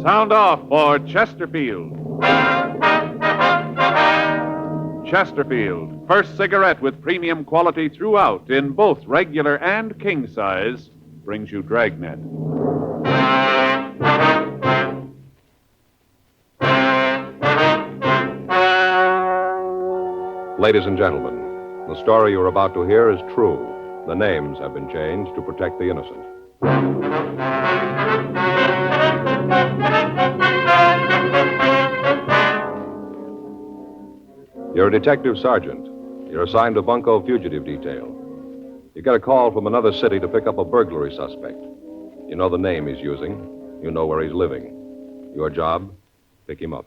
Sound off for Chesterfield. Chesterfield, first cigarette with premium quality throughout in both regular and king size, brings you Dragnet. Ladies and gentlemen, the story you're about to hear is true. The names have been changed to protect the innocent. You're a detective sergeant. You're assigned to Bunko Fugitive Detail. You get a call from another city to pick up a burglary suspect. You know the name he's using. You know where he's living. Your job, pick him up.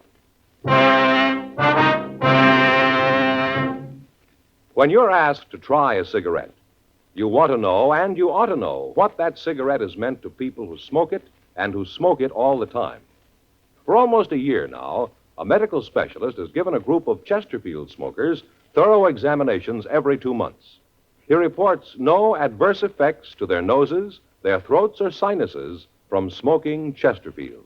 When you're asked to try a cigarette, you want to know, and you ought to know, what that cigarette has meant to people who smoke it and who smoke it all the time. For almost a year now, a medical specialist has given a group of Chesterfield smokers thorough examinations every 2 months. He reports no adverse effects to their noses, their throats, or sinuses from smoking Chesterfields.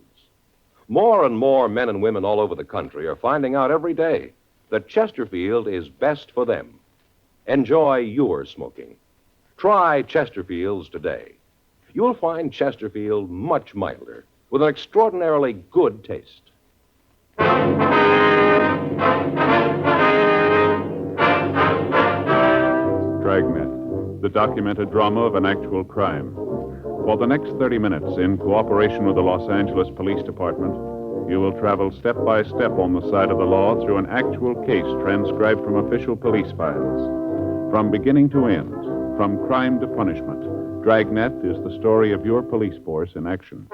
More and more men and women all over the country are finding out every day that Chesterfield is best for them. Enjoy your smoking. Try Chesterfields today. You'll find Chesterfield much milder, with an extraordinarily good taste. Dragnet, the documented drama of an actual crime. For the next 30 minutes, in cooperation with the Los Angeles Police Department, you will travel step by step on the side of the law through an actual case transcribed from official police files. From beginning to end, from crime to punishment, Dragnet is the story of your police force in action.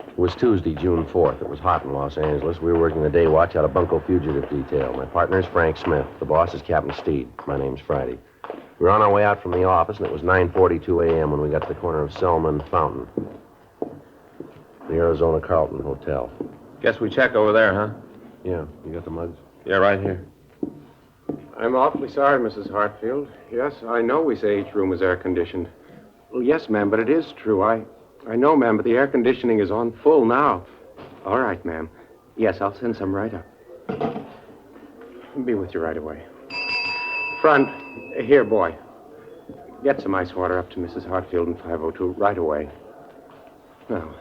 It was Tuesday, June 4th. It was hot in Los Angeles. We were working the day watch out of Bunko Fugitive Detail. My partner is Frank Smith. The boss is Captain Steed. My name's Friday. We were on our way out from the office, and it was 9:42 a.m. when we got to the corner of Selma and Fountain. The Arizona Carlton Hotel. Guess we check over there, huh? Yeah, you got the mugs? Yeah, right here. I'm awfully sorry, Mrs. Hartfield. Yes, I know we say each room is air-conditioned. Well, yes, ma'am, but it is true. I know, ma'am, but the air conditioning is on full now. All right, ma'am. Yes, I'll send some right up. I'll be with you right away. Front, here, boy. Get some ice water up to Mrs. Hartfield in 502 right away. Now,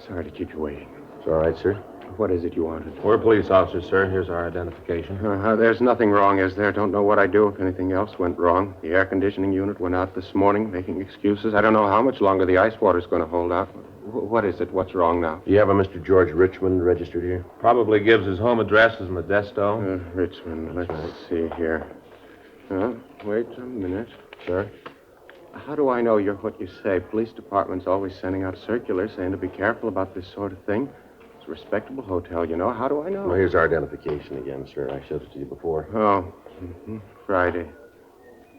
sorry to keep you waiting. It's all right, sir. What is it you wanted? We're police officers, sir. Here's our identification. There's nothing wrong, is there? Don't know what I'd do if anything else went wrong. The air conditioning unit went out this morning, making excuses. I don't know how much longer the ice water's going to hold out. What is it? What's wrong now? Do you have a Mr. George Richmond registered here? Probably gives his home address as Modesto. Richmond, let's see here. Wait a minute. Sir? How do I know you're what you say? Police department's always sending out circulars saying to be careful about this sort of thing. It's a respectable hotel, you know. How do I know? Well, here's our identification again, sir. I showed it to you before. Oh, Friday.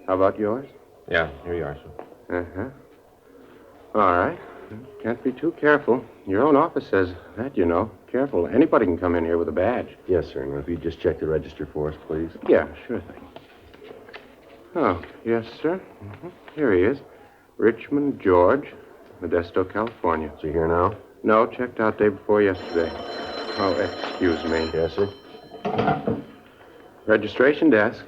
How about yours? Yeah, here you are, sir. All right. Can't be too careful. Your own office says that, you know. Careful. Anybody can come in here with a badge. Yes, sir. Now, if you'd just check the register for us, please. Yeah, sure thing. Oh, yes, sir. Here he is. Richmond George, Modesto, California. Is he here now? No, checked out day before yesterday. Oh, excuse me. Yes, sir. Registration desk.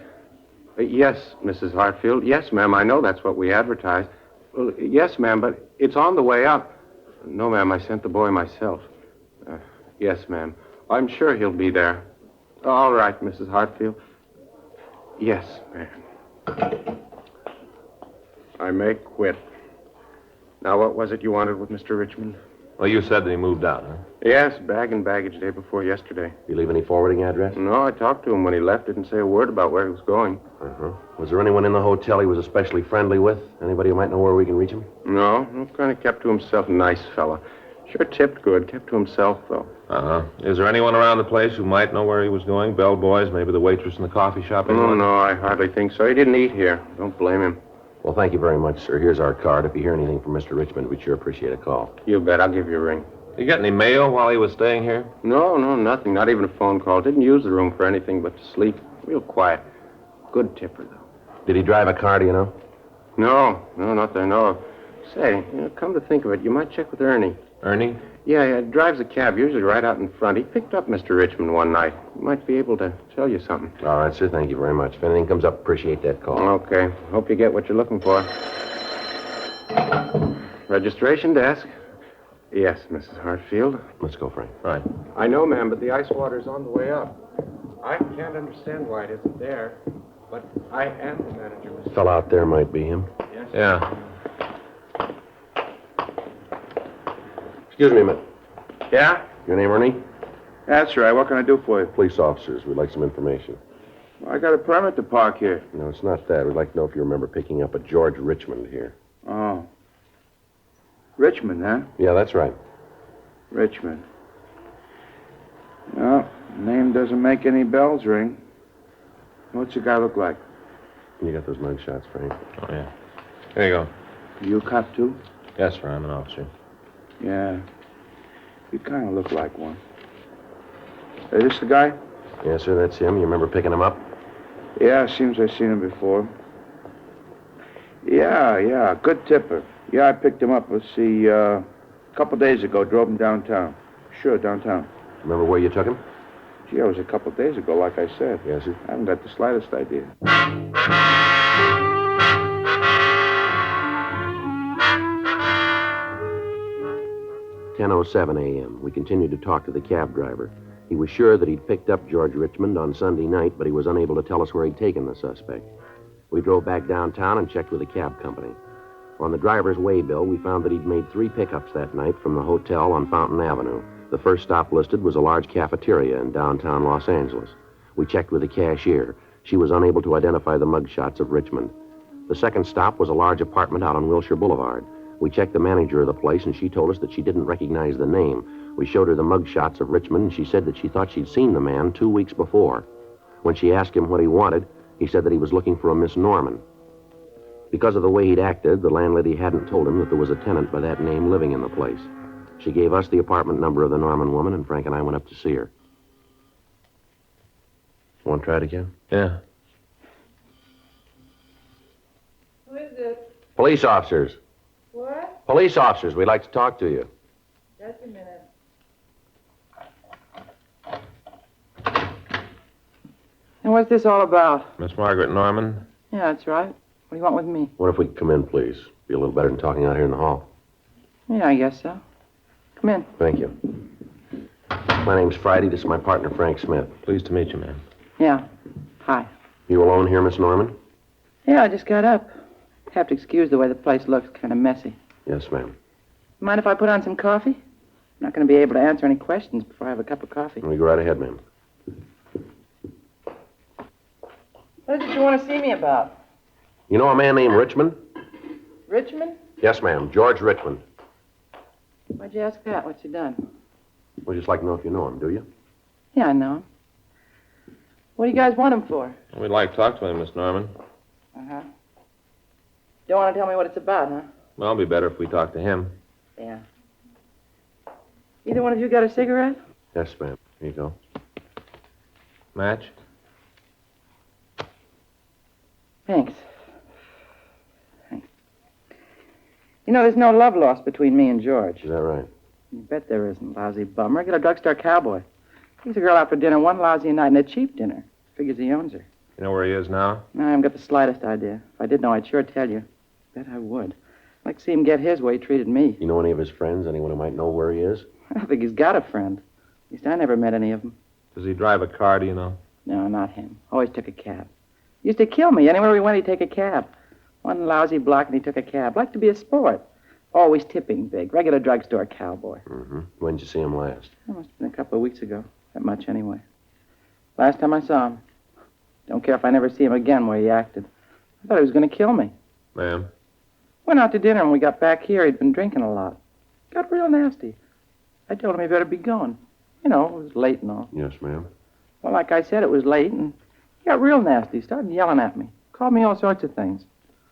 Yes, Mrs. Hartfield. Yes, ma'am, I know that's what we advertised. Well, yes, ma'am, but it's on the way up. No, ma'am, I sent the boy myself. Yes, ma'am. I'm sure he'll be there. All right, Mrs. Hartfield. Yes, ma'am. I may quit. Now, what was it you wanted with Mr. Richmond? Well, you said that he moved out, huh? Yes, bag and baggage day before yesterday. You leave any forwarding address? No, I talked to him when he left. Didn't say a word about where he was going. Was there anyone in the hotel he was especially friendly with? Anybody who might know where we can reach him? No, kind of kept to himself. Nice fella. Sure tipped good. Kept to himself, though. Is there anyone around the place who might know where he was going? Bellboys, maybe the waitress in the coffee shop? Anyone? No, I hardly think so. He didn't eat here. Don't blame him. Well, thank you very much, sir. Here's our card. If you hear anything from Mr. Richmond, we'd sure appreciate a call. You bet. I'll give you a ring. You get any mail while he was staying here? No, nothing. Not even a phone call. Didn't use the room for anything but to sleep. Real quiet. Good tipper, though. Did he drive a car, do you know? No, not that I know of. Say, come to think of it, you might check with Ernie. Ernie? Yeah, he drives a cab, usually right out in front. He picked up Mr. Richmond one night. He might be able to tell you something. All right, sir. Thank you very much. If anything comes up, appreciate that call. Okay. Hope you get what you're looking for. Registration desk. Yes, Mrs. Hartfield. Let's go, Frank. Right. I know, ma'am, but the ice water's on the way up. I can't understand why it isn't there, but I am the manager, Mr. Fell out there might be him. Yes. Yeah. Excuse me a minute. Yeah? Your name, Ernie? That's right. What can I do for you? Police officers. We'd like some information. Well, I got a permit to park here. No, it's not that. We'd like to know if you remember picking up a George Richmond here. Oh. Richmond, huh? Yeah, that's right. Richmond. No, name doesn't make any bells ring. What's the guy look like? You got those mug shots, Frank. Oh, yeah. Here you go. You a cop, too? Yes, sir. I'm an officer. Yeah. You kind of look like one. Is this the guy? Yes, sir, that's him. You remember picking him up? Yeah, seems I've seen him before. Yeah, good tipper. Yeah, I picked him up, let's see, a couple days ago, drove him downtown. Sure, downtown. Remember where you took him? Gee, that was a couple days ago, like I said. Yes, sir. I haven't got the slightest idea. 10:07 a.m. We continued to talk to the cab driver. He was sure that he'd picked up George Richmond on Sunday night, but he was unable to tell us where he'd taken the suspect. We drove back downtown and checked with the cab company. On the driver's waybill, we found that he'd made 3 pickups that night from the hotel on Fountain Avenue. The first stop listed was a large cafeteria in downtown Los Angeles. We checked with the cashier. She was unable to identify the mugshots of Richmond. The second stop was a large apartment out on Wilshire Boulevard. We checked the manager of the place, and she told us that she didn't recognize the name. We showed her the mugshots of Richmond, and she said that she thought she'd seen the man 2 weeks before. When she asked him what he wanted, he said that he was looking for a Miss Norman. Because of the way he'd acted, the landlady hadn't told him that there was a tenant by that name living in the place. She gave us the apartment number of the Norman woman, and Frank and I went up to see her. Want to try it again? Yeah. Who is it? Police officers. What? Police officers, we'd like to talk to you. Just a minute. And what's this all about? Miss Margaret Norman? Yeah, that's right. What do you want with me? What if we could come in, please? Be a little better than talking out here in the hall. Yeah, I guess so. Come in. Thank you. My name's Friday. This is my partner, Frank Smith. Pleased to meet you, ma'am. Yeah. Hi. You alone here, Miss Norman? Yeah, I just got up. Have to excuse the way the place looks. Kind of messy. Yes, ma'am. Mind if I put on some coffee? I'm not going to be able to answer any questions before I have a cup of coffee. We go right ahead, ma'am. What did you want to see me about? You know a man named Richmond? Richmond? Yes, ma'am. George Richmond. Why'd you ask that? What's he done? We'd just like to know if you know him, do you? Yeah, I know him. What do you guys want him for? We'd like to talk to him, Miss Norman. Uh-huh. Don't want to tell me what it's about, huh? Well, it'll be better if we talk to him. Yeah. Either one of you got a cigarette? Yes, ma'am. Here you go. Match? Thanks. Thanks. You know, there's no love lost between me and George. Is that right? You bet there isn't, lousy bum. Regular drugstore cowboy. Takes a girl out for dinner one lousy night, and a cheap dinner. Figures he owns her. You know where he is now? No, I haven't got the slightest idea. If I did know, I'd sure tell you. Bet I would. I'd like to see him get his way he treated me. You know any of his friends? Anyone who might know where he is? I don't think he's got a friend. At least I never met any of them. Does he drive a car, do you know? No, not him. Always took a cab. Used to kill me. Anywhere we went, he'd take a cab. One lousy block, and he took a cab. Liked to be a sport. Always tipping big. Regular drugstore cowboy. Mm-hmm. When'd you see him last? It must have been a couple of weeks ago. That much, anyway. Last time I saw him. Don't care if I never see him again where he acted. I thought he was going to kill me. Ma'am? Went out to dinner, and when we got back here, he'd been drinking a lot. Got real nasty. I told him he better be going. You know, it was late and all. Yes, ma'am. Well, like I said, it was late, and he got real nasty. Started yelling at me. Called me all sorts of things.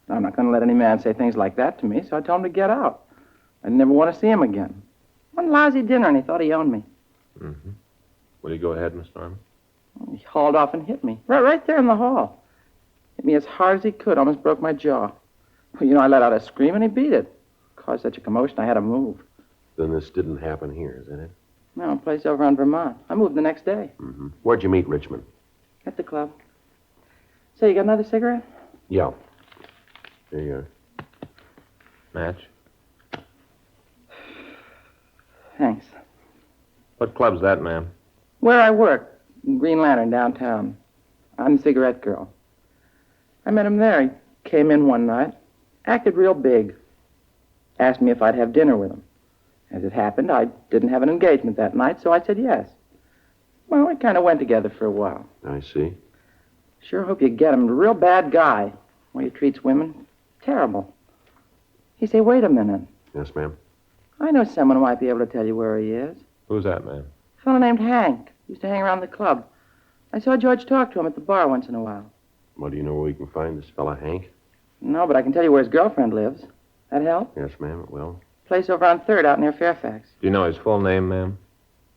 Now, I'm not going to let any man say things like that to me, so I told him to get out. I never want to see him again. One lousy dinner, and he thought he owned me. Mm-hmm. Will you go ahead, Miss Norman? He hauled off and hit me. Right there in the hall. Hit me as hard as he could. Almost broke my jaw. Well, you know, I let out a scream, and he beat it. caused such a commotion I had to move. Then this didn't happen here, is that it? No, a place over on Vermont. I moved the next day. Mm-hmm. Where'd you meet Richmond? At the club. Say, you got another cigarette? Yeah. There you are. Match? Thanks. What club's that, ma'am? Where I work, in Green Lantern downtown. I'm the cigarette girl. I met him there. He came in one night, acted real big. Asked me if I'd have dinner with him. As it happened, I didn't have an engagement that night, so I said yes. Well, we kind of went together for a while. I see. Sure hope you get him. A real bad guy. The way he treats women, terrible. He say, wait a minute. Yes, ma'am. I know someone who might be able to tell you where he is. Who's that, ma'am? A fellow named Hank. Used to hang around the club. I saw George talk to him at the bar once in a while. Well, do you know where we can find this fella, Hank? No, but I can tell you where his girlfriend lives. That help? Yes, ma'am, it will. Place over on 3rd out near Fairfax. Do you know his full name, ma'am?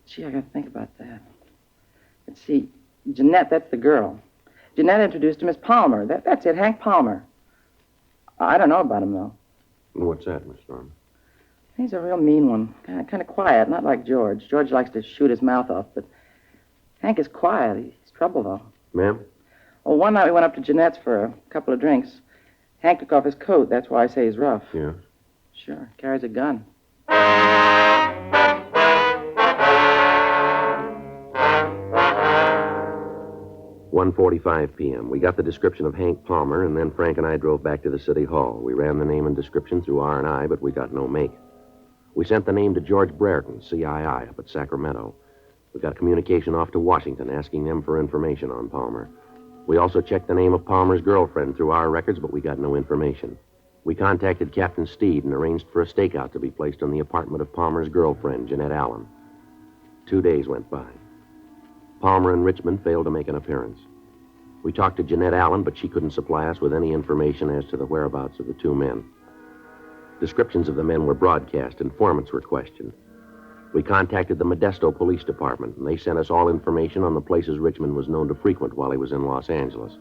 Gee, I gotta think about that. Let's see. Jeanette, that's the girl. Jeanette introduced him as Palmer. That's it, Hank Palmer. I don't know about him, though. What's that, Miss Norman? He's a real mean one. Kind of quiet, not like George. George likes to shoot his mouth off, but Hank is quiet. He's trouble, though. Ma'am? Oh, one night we went up to Jeanette's for a couple of drinks. Hank took off his coat. That's why I say he's rough. Yeah. Sure. Carries a gun. 1:45 p.m. We got the description of Hank Palmer, and then Frank and I drove back to the city hall. We ran the name and description through R&I, but we got no make. We sent the name to George Brereton, CII, up at Sacramento. We got communication off to Washington, asking them for information on Palmer. We also checked the name of Palmer's girlfriend through our records, but we got no information. We contacted Captain Steed and arranged for a stakeout to be placed on the apartment of Palmer's girlfriend, Jeanette Allen. 2 days went by. Palmer and Richmond failed to make an appearance. We talked to Jeanette Allen, but she couldn't supply us with any information as to the whereabouts of the two men. Descriptions of the men were broadcast. Informants were questioned. We contacted the Modesto Police Department, and they sent us all information on the places Richmond was known to frequent while he was in Los Angeles.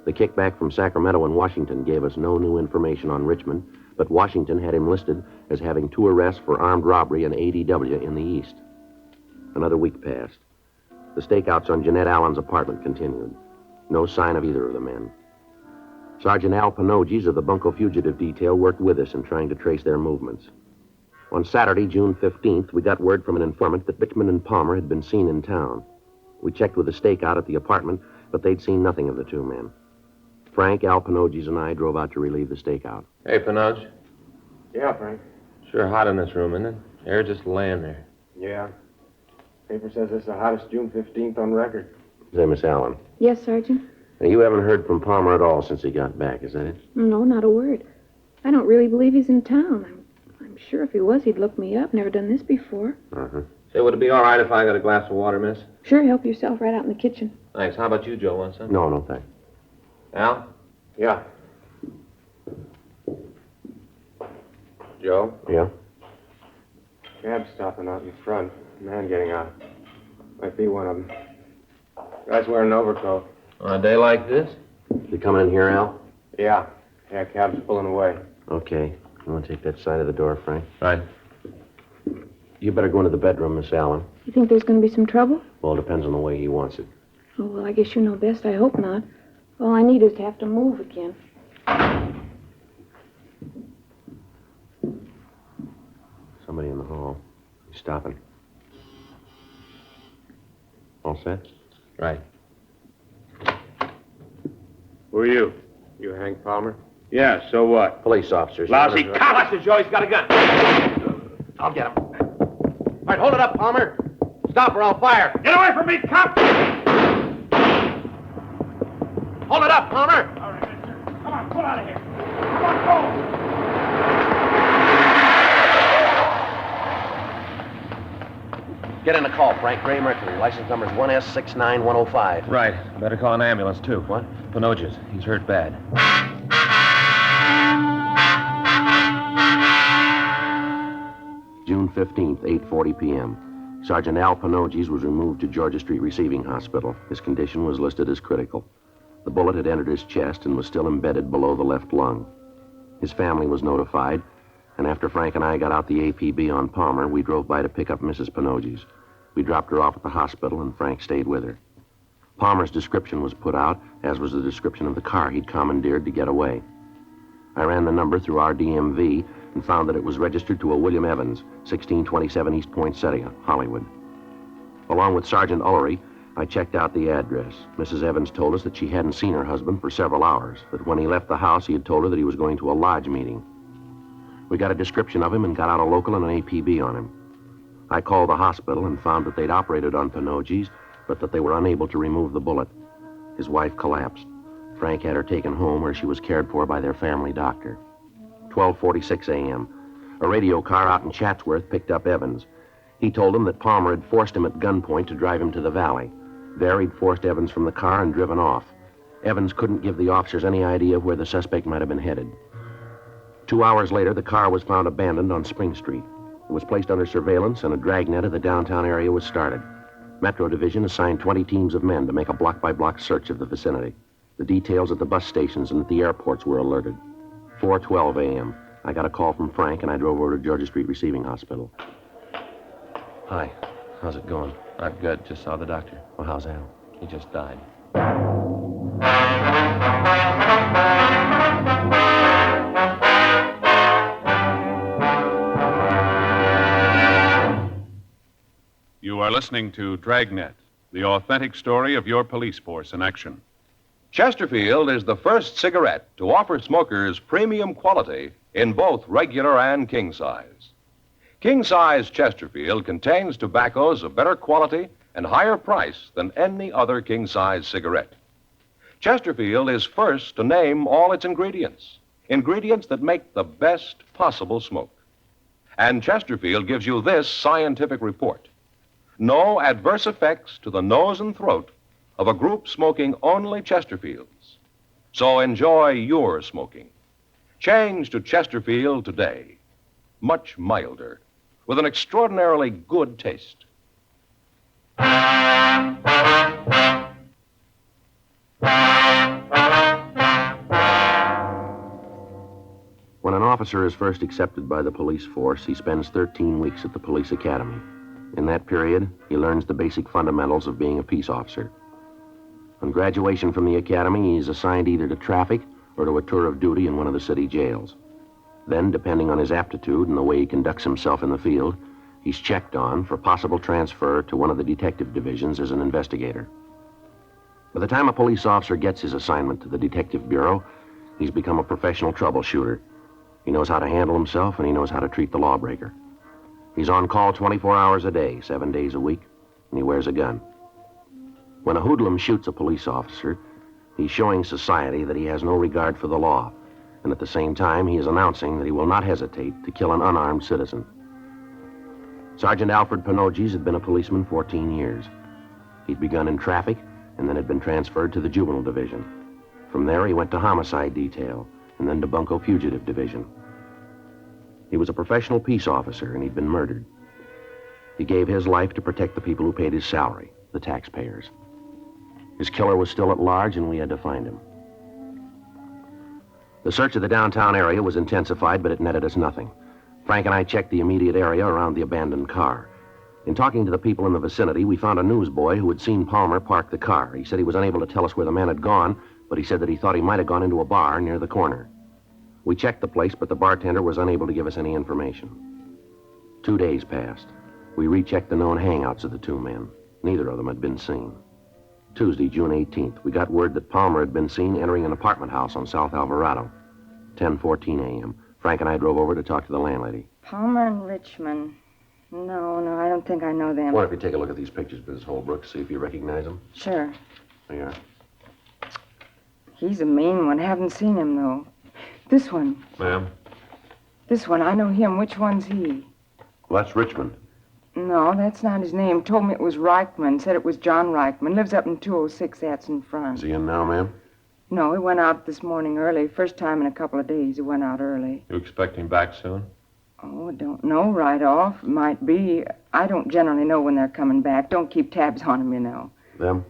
The kickback from Sacramento and Washington gave us no new information on Richmond, but Washington had him listed as having 2 arrests for armed robbery and ADW in the East. Another week passed. The stakeouts on Jeanette Allen's apartment continued. No sign of either of the men. Sergeant Al Panoges of the Bunko Fugitive Detail worked with us in trying to trace their movements. On Saturday, June 15th, we got word from an informant that Richmond and Palmer had been seen in town. We checked with the stakeout at the apartment, but they'd seen nothing of the two men. Frank, Al Panoges, and I drove out to relieve the stakeout. Hey, Panoge. Yeah, Frank. Sure hot in this room, isn't it? Air just laying there. Yeah. Paper says it's the hottest June 15th on record. Say, Miss Allen, Yes, Sergeant? now, you haven't heard from Palmer at all since he got back, is that it? No, not a word. I don't really believe he's in town. I'm sure if he was, he'd look me up. Never done this before. Uh-huh. Say, would it be all right if I got a glass of water, miss? Sure, help yourself right out in the kitchen. Thanks. How about you, Joe? Want some? No, thanks. Al? Yeah. Joe? Yeah? Cab's stopping out in front. Man getting out. Might be one of them. Guy's wearing an overcoat. On a day like this? You coming in here, Al? Yeah. Yeah, cab's pulling away. Okay. You want to take that side of the door, Frank? Right. You better go into the bedroom, Miss Allen. You think there's going to be some trouble? Well, it depends on the way he wants it. Oh, well, I guess you know best. I hope not. All I need is to have to move again. Somebody in the hall. He's stopping. All set? Right. Who are you? You Hank Palmer? Yeah, so what? Police officers. Lousy cop! Watch it, Joe. He's got a gun. I'll get him. All right, hold it up, Palmer. Stop or I'll fire. Get away from me, cop! Hold it up, Palmer. All right, mister. Come on, pull out of here. Come on, go! Get in the call, Frank. Gray Mercury. License number's 1S69105. Right. Better call an ambulance, too. What? Panoges. He's hurt bad. June 15th, 8:40 p.m. Sergeant Al Panoges was removed to Georgia Street Receiving Hospital. His condition was listed as critical. The bullet had entered his chest and was still embedded below the left lung. His family was notified, And after Frank and I got out the APB on Palmer, we drove by to pick up Mrs. Pinogi's. We dropped her off at the hospital, and Frank stayed with her. Palmer's description was put out, as was the description of the car he'd commandeered to get away. I ran the number through our DMV and found that it was registered to a William Evans, 1627 East Poinsettia, Hollywood. Along with Sergeant Ullery, I checked out the address. Mrs. Evans told us that she hadn't seen her husband for several hours, that when he left the house, he had told her that he was going to a lodge meeting. We got a description of him and got out a local and an APB on him. I called the hospital and found that they'd operated on Pinogi's, but that they were unable to remove the bullet. His wife collapsed. Frank had her taken home where she was cared for by their family doctor. 12:46 a.m. A radio car out in Chatsworth picked up Evans. He told them that Palmer had forced him at gunpoint to drive him to the valley. There, he'd forced Evans from the car and driven off. Evans couldn't give the officers any idea of where the suspect might have been headed. 2 hours later, the car was found abandoned on Spring Street. It was placed under surveillance, and a dragnet of the downtown area was started. Metro Division assigned 20 teams of men to make a block-by-block search of the vicinity. The details at the bus stations and at the airports were alerted. 4:12 a.m. I got a call from Frank, and I drove over to Georgia Street Receiving Hospital. Hi. How's it going? Not good. Just saw the doctor. Well, how's Al? He just died. You are listening to Dragnet, the authentic story of your police force in action. Chesterfield is the first cigarette to offer smokers premium quality in both regular and king size. King size Chesterfield contains tobaccos of better quality and higher price than any other king size cigarette. Chesterfield is first to name all its ingredients that make the best possible smoke. And Chesterfield gives you this scientific report. No adverse effects to the nose and throat of a group smoking only Chesterfields. So enjoy your smoking. Change to Chesterfield today. Much milder, with an extraordinarily good taste. When an officer is first accepted by the police force, he spends 13 weeks at the police academy. In that period, he learns the basic fundamentals of being a peace officer. On graduation from the academy, he is assigned either to traffic or to a tour of duty in one of the city jails. Then, depending on his aptitude and the way he conducts himself in the field, he's checked on for possible transfer to one of the detective divisions as an investigator. By the time a police officer gets his assignment to the detective bureau, he's become a professional troubleshooter. He knows how to handle himself, and he knows how to treat the lawbreaker. He's on call 24 hours a day, 7 days a week, and he wears a gun. When a hoodlum shoots a police officer, he's showing society that he has no regard for the law, and at the same time, he is announcing that he will not hesitate to kill an unarmed citizen. Sergeant Alfred Pinogi's had been a policeman 14 years. He'd begun in traffic and then had been transferred to the juvenile division. From there, he went to homicide detail and then to bunco fugitive division. He was a professional peace officer, and he'd been murdered. He gave his life to protect the people who paid his salary, the taxpayers. His killer was still at large, and we had to find him. The search of the downtown area was intensified, but it netted us nothing. Frank and I checked the immediate area around the abandoned car. In talking to the people in the vicinity, we found a newsboy who had seen Palmer park the car. He said he was unable to tell us where the man had gone, but he said that he thought he might have gone into a bar near the corner. We checked the place, but the bartender was unable to give us any information. 2 days passed. We rechecked the known hangouts of the two men. Neither of them had been seen. Tuesday, June 18th, we got word that Palmer had been seen entering an apartment house on South Alvarado. 10:14 a.m. Frank and I drove over to talk to the landlady. Palmer and Richmond. No, I don't think I know them. Why don't you take a look at these pictures, Mrs. Holbrook, see if you recognize them? Sure. There you are. He's a mean one. Haven't seen him, though. This one. Ma'am? This one. I know him. Which one's he? Well, that's Richmond. No, that's not his name. Told me it was Reichman. Said it was John Reichman. Lives up in 206. That's in front. Is he in now, ma'am? No, he went out this morning early. First time in a couple of days he went out early. You expect him back soon? Oh, I don't know right off. Might be. I don't generally know when they're coming back. Don't keep tabs on them, you know. Them?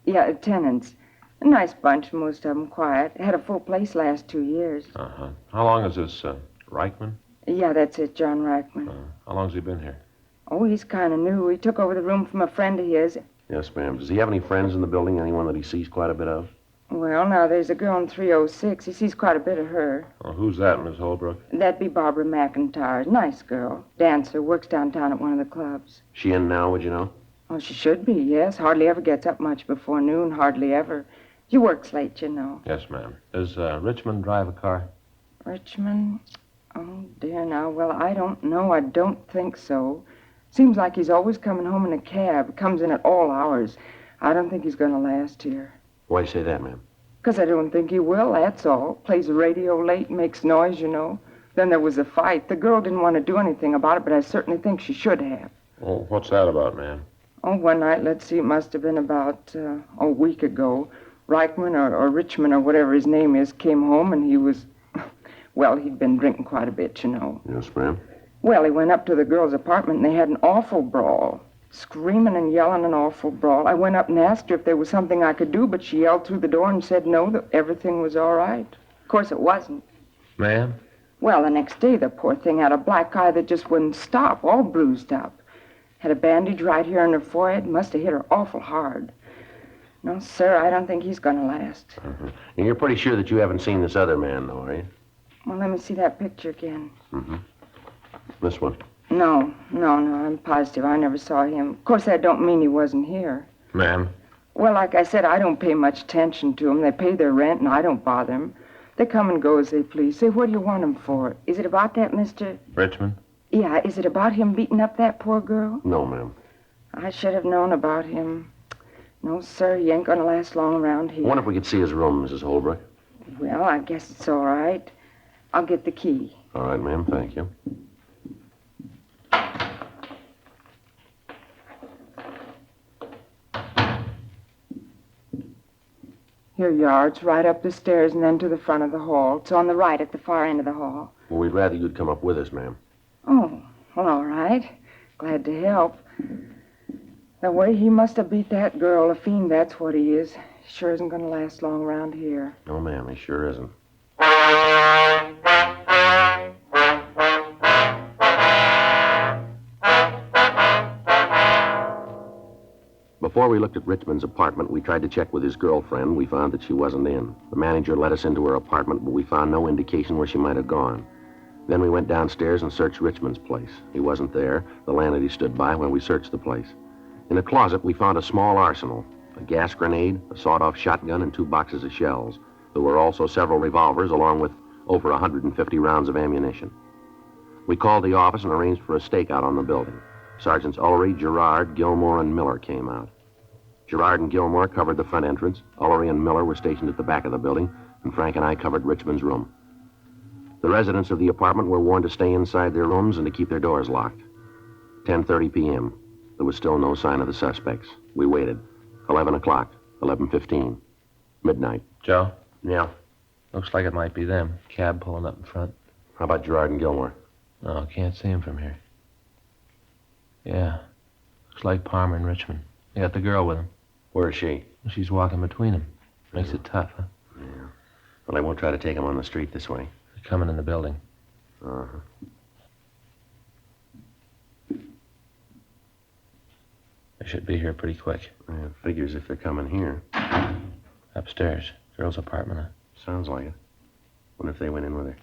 Yeah, tenants. A nice bunch, most of them quiet. Had a full place last 2 years. Uh-huh. How long is this, Reichman? Yeah, that's it, John Reichman. How long's he been here? Oh, he's kind of new. He took over the room from a friend of his. Yes, ma'am. Does he have any friends in the building? Anyone that he sees quite a bit of? Well, now, there's a girl in 306. He sees quite a bit of her. Oh, who's that, Miss Holbrook? That'd be Barbara McIntyre. Nice girl. Dancer. Works downtown at one of the clubs. She in now, would you know? Oh, she should be, yes. Hardly ever gets up much before noon. Hardly ever. She works late, you know. Yes, ma'am. Does Richmond drive a car? Richmond? Oh, dear, now. Well, I don't know. I don't think so. Seems like he's always coming home in a cab. Comes in at all hours. I don't think he's going to last here. Why do you say that, ma'am? 'Cause I don't think he will, that's all. Plays the radio late, makes noise, you know. Then there was a fight. The girl didn't want to do anything about it, but I certainly think she should have. Oh, what's that about, ma'am? Oh, one night, let's see, it must have been about a week ago. Reichman or Richmond or whatever his name is came home and he was, well, he'd been drinking quite a bit, you know. Yes, ma'am. Well, he went up to the girl's apartment and they had an awful brawl. Screaming and yelling, an awful brawl. I went up and asked her if there was something I could do, but she yelled through the door and said no, that everything was all right. Of course, it wasn't. Ma'am? Well, the next day, the poor thing had a black eye that just wouldn't stop, all bruised up. Had a bandage right here on her forehead. Must have hit her awful hard. No, sir, I don't think he's going to last. Mm-hmm. And you're pretty sure that you haven't seen this other man, though, are you? Well, let me see that picture again. Mm-hmm. This one? No, I'm positive. I never saw him. Of course, that don't mean he wasn't here. Ma'am? Well, like I said, I don't pay much attention to them. They pay their rent, and I don't bother them. They come and go as they please. Say, what do you want them for? Is it about that, Mr.? Richmond? Yeah, is it about him beating up that poor girl? No, ma'am. I should have known about him. No, sir, he ain't gonna last long around here. I wonder if we could see his room, Mrs. Holbrook. Well, I guess it's all right. I'll get the key. All right, ma'am. Thank you. Here you are. It's right up the stairs and then to the front of the hall. It's on the right at the far end of the hall. Well, we'd rather you'd come up with us, ma'am. Oh, well, all right. Glad to help. The way he must have beat that girl, a fiend, that's what he is. Sure isn't going to last long around here. No, ma'am, he sure isn't. Before we looked at Richmond's apartment, we tried to check with his girlfriend. We found that she wasn't in. The manager let us into her apartment, but we found no indication where she might have gone. Then we went downstairs and searched Richmond's place. He wasn't there. The landlady stood by when we searched the place. In a closet, we found a small arsenal, a gas grenade, a sawed-off shotgun, and 2 boxes of shells. There were also several revolvers, along with over 150 rounds of ammunition. We called the office and arranged for a stakeout on the building. Sergeants Ullery, Gerard, Gilmore, and Miller came out. Gerard and Gilmore covered the front entrance. Ullery and Miller were stationed at the back of the building, and Frank and I covered Richmond's room. The residents of the apartment were warned to stay inside their rooms and to keep their doors locked. 10:30 p.m. There was still no sign of the suspects. We waited. 11 o'clock, 11:15, midnight. Joe? Yeah? Looks like it might be them. Cab pulling up in front. How about Gerard and Gilmore? No, can't see him from here. Yeah. Looks like Palmer and Richmond. They got the girl with him. Where is she? She's walking between them. Makes it tough, huh? Yeah. Well, I won't try to take him on the street this way. They're coming in the building. Uh-huh. They should be here pretty quick. Yeah, figures if they're coming here. Upstairs. Girl's apartment, huh? Sounds like it. Wonder if they went in with her.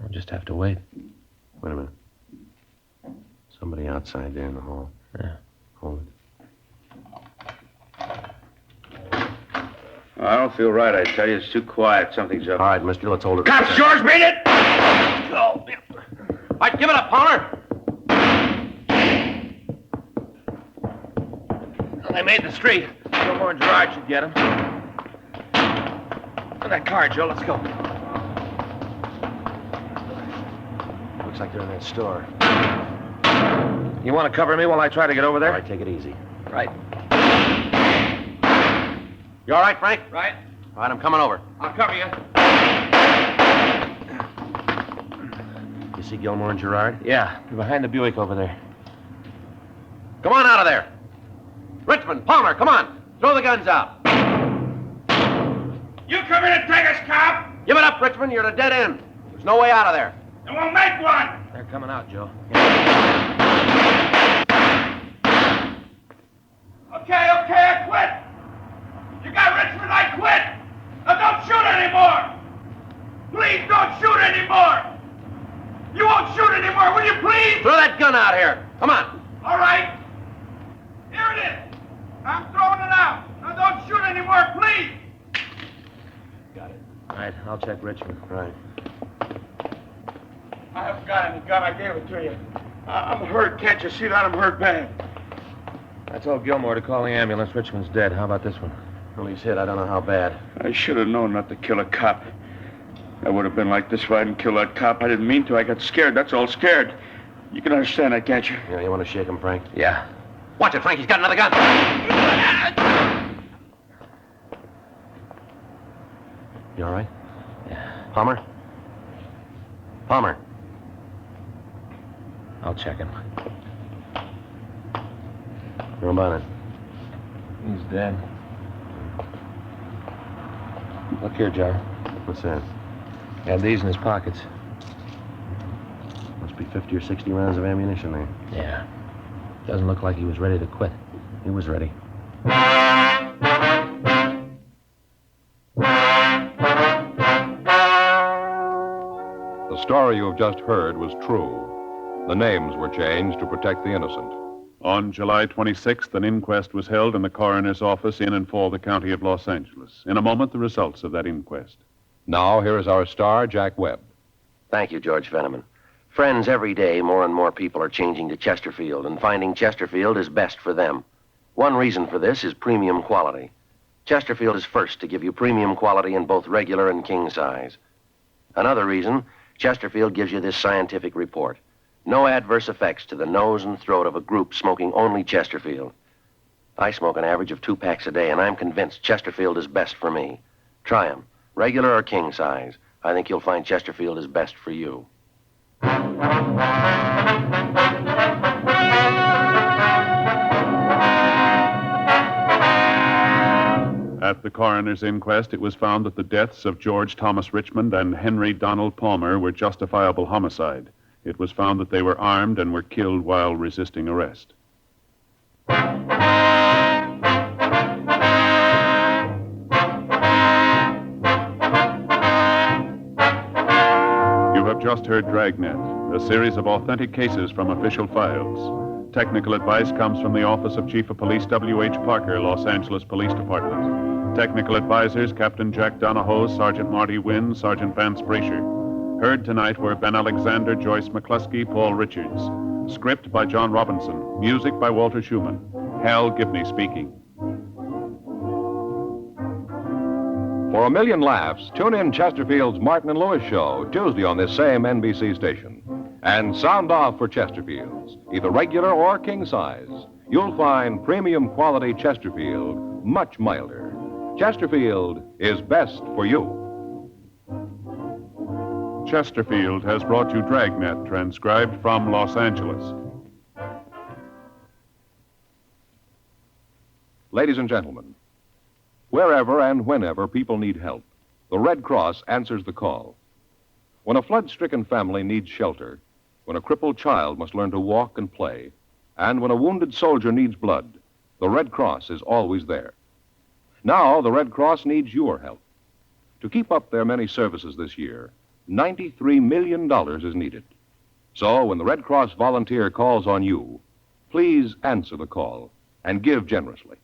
We'll just have to wait. Wait a minute. Somebody outside there in the hall. Yeah. Hold it. I don't feel right, I tell you. It's too quiet. Something's up. All right, mister, let's hold it. Cops, George, beat it! Go. All right, give it up, Palmer. Well, they made the street. Gilmore and Gerard should get him. Get that car, Joe. Let's go. Looks like they're in that store. You want to cover me while I try to get over there? All right, take it easy. Right. You all right, Frank? Right. All right, I'm coming over. I'll cover you. You see Gilmore and Gerard? Yeah, they're behind the Buick over there. Come on out of there. Richmond, Palmer, come on. Throw the guns out. You come in and take us, cop! Give it up, Richmond. You're at a dead end. There's no way out of there. And we'll make one! They're coming out, Joe. Okay, I quit! You got Richmond, I quit! Now don't shoot anymore! Please don't shoot anymore! You won't shoot anymore, will you please? Throw that gun out here. Come on. All right. Here it is. I'm throwing it out. Now don't shoot anymore, please! Got it. All right, I'll check Richmond. Right. I haven't got any gun. I gave it to you. I'm hurt. Can't you see that? I'm hurt bad. I told Gilmore to call the ambulance. Richmond's dead. How about this one? Well, he's hit. I don't know how bad. I should have known not to kill a cop. I would have been like this if I didn't kill that cop. I didn't mean to. I got scared. That's all, scared. You can understand that, can't you? Yeah, you want to shake him, Frank? Yeah. Watch it, Frank. He's got another gun. You all right? Yeah. Palmer? Palmer. I'll check him. How about it? He's dead. Look here, Joe. What's that? Had these in his pockets. Must be 50 or 60 rounds of ammunition there. Yeah. Doesn't look like he was ready to quit. He was ready. The story you have just heard was true. The names were changed to protect the innocent. On July 26th, an inquest was held in the coroner's office in and for the county of Los Angeles. In a moment, the results of that inquest. Now, here is our star, Jack Webb. Thank you, George Fenneman. Friends, every day, more and more people are changing to Chesterfield and finding Chesterfield is best for them. One reason for this is premium quality. Chesterfield is first to give you premium quality in both regular and king size. Another reason, Chesterfield gives you this scientific report. No adverse effects to the nose and throat of a group smoking only Chesterfield. I smoke an average of 2 packs a day, and I'm convinced Chesterfield is best for me. Try 'em, regular or king size. I think you'll find Chesterfield is best for you. At the coroner's inquest, it was found that the deaths of George Thomas Richmond and Henry Donald Palmer were justifiable homicide. It was found that they were armed and were killed while resisting arrest. You have just heard Dragnet, a series of authentic cases from official files. Technical advice comes from the Office of Chief of Police W.H. Parker, Los Angeles Police Department. Technical advisors, Captain Jack Donahoe, Sergeant Marty Wynn, Sergeant Vance Brasher. Heard tonight were Ben Alexander, Joyce McCluskey, Paul Richards. Script by John Robinson. Music by Walter Schumann. Hal Gibney speaking. For a million laughs, tune in Chesterfield's Martin and Lewis show Tuesday on this same NBC station. And sound off for Chesterfield's, either regular or king size. You'll find premium quality Chesterfield much milder. Chesterfield is best for you. Chesterfield has brought you Dragnet, transcribed from Los Angeles. Ladies and gentlemen, wherever and whenever people need help, the Red Cross answers the call. When a flood-stricken family needs shelter, when a crippled child must learn to walk and play, and when a wounded soldier needs blood, the Red Cross is always there. Now, the Red Cross needs your help. To keep up their many services this year, $93 million is needed. So, when the Red Cross volunteer calls on you, please answer the call and give generously.